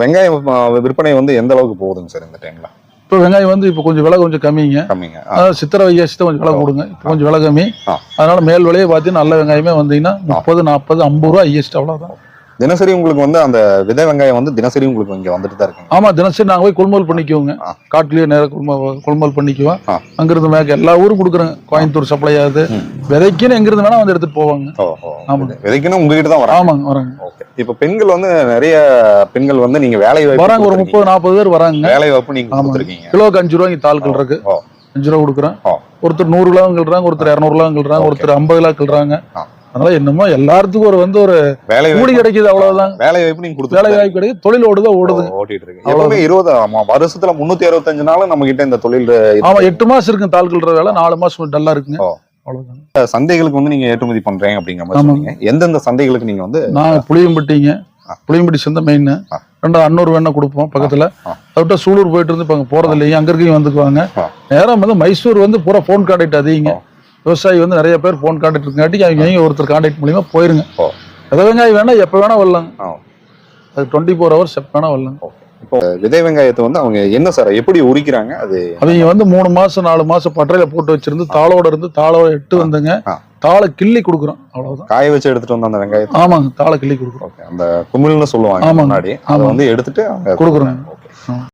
வெங்காயம் விற்பனை வந்து எந்த அளவுக்கு போகுதுங்க சார் இந்த டைம்ல? இப்போ வெங்காயம் வந்து இப்போ கொஞ்சம் விலை கொஞ்சம் கம்மிங்க. சித்திரை வைகாசி கொஞ்சம் விலை கொடுங்க. இப்போ கொஞ்சம் விலை கம்மி. அதனால மேல் விலையை பார்த்தீங்கன்னா நல்ல வெங்காயமே வந்தீங்கன்னா 30, 40, 50 ரூபா ஹையஸ்ட், அவ்வளோதான். தினசரி உங்களுக்கு வந்து அந்த விதை வெங்காயம் வந்து தினசரி உங்களுக்கு இங்க வந்துட்டு தான் இருக்கு? ஆமா, தினசரி நாங்க போய் கொள்முதல் பண்ணிக்குவோங்க. காட்டுலயே நேரம் கொள்முதல் பண்ணிக்குவோம். அங்கிருந்து மேற்கு எல்லா ஊரும் கொடுக்குறோங்க. கோயம்புத்தூர் சப்ளை ஆகுது. விதைக்குன்னு எங்கிருந்து வேணா வந்து எடுத்துட்டு போவாங்க. விதைக்குன்னு உங்ககிட்ட தான் வராங்க? ஆமாங்க, வராங்க. இப்ப பெண்கள் வந்து நிறைய பெண்கள் வந்து நீங்க வேலை வராங்க, ஒரு 30, 40 பேர் வராங்க. வேலை வாய்ப்பு நீங்க கொடுத்துருக்கீங்க. கிலோக்கு 5 ரூபாய்க்கு தாள்கள் இருக்கு. 5 ரூபா கொடுக்குறேன். ஒருத்தர் 100 கிலோ கிள்றாங்க, ஒருத்தர் 200 கிலோ கிள்றாங்க, ஒருத்தர் 50 கிலோ கிள்றாங்க. அதனால என்னமோ எல்லாத்துக்கும் ஒரு வந்து ஒரு வேலை கூலி கிடைக்குது, அவ்வளவுதான். வேலை வாய்ப்பு நீங்க கொடுத்து வேலை வாய்ப்பு கிடைக்குது. தொழில் ஓடுது. ஓட்டிட்டு இருக்கு. எப்பவுமே 20 வருஷத்துல 365 நாள் நம்ம கிட்ட இந்த தொழில். ஆமா, 8 மாசம் இருக்கு தாள்கள்ற வேலை. 4 மாசம் டல்லா இருக்குங்க. அவ்வளவுதான். சந்தைகளுக்கு வந்து நீங்க ஏற்றுமதி பண்றீங்க அப்படிங்கிற மாதிரி சொன்னீங்க. எந்தெந்த சந்தைகளுக்கு நீங்க வந்து? நான் புளியம்பட்டிங்க, புளியம்பட்டி சந்தை மெயின். ரெண்டாவது அன்னூர் வேணா கொடுப்போம் பக்கத்துல. அதுவிட்ட சூலூர் போயிட்டு இருந்து இப்ப போறது இல்லைங்க. அங்க இருக்கையும் வந்துக்குவாங்க. நேரம் வந்து மைசூர் வந்து பூரா போன் கான்டாக்ட் அதிகங்க. விவசாயி வந்து நிறைய பேர் போன் கான்டாக்ட் இருக்காட்டி அவங்க ஒருத்தர் கான்டாக்ட் மூலியமா போயிருங்க. விதை வெங்காயம் வேணா எப்ப வேணா வரலாங்க. அது 24 hours எப்ப வேணா வரலாங்க. இப்போ விதை வெங்காயத்தை வந்து அவங்க என்ன சார் எப்படி உரிக்கிறாங்க? அது அவங்க வந்து 3 மாசம் 4 மாசம் பட்டறையில போட்டு வச்சிருந்து தாளோட இருந்து தாளோட எட்டு வந்துங்க. தாளை கிள்ளி கொடுக்குறோம், அவ்வளவுதான். காய வச்சு எடுத்துட்டு வந்து அந்த வெங்காயத்தை? ஆமாங்க, தாளை கிள்ளி கொடுக்குறோம். அந்த குமிழ்னு சொல்லுவாங்க முன்னாடி, அதை வந்து எடுத்துட்டு கொடுக்குறோம்.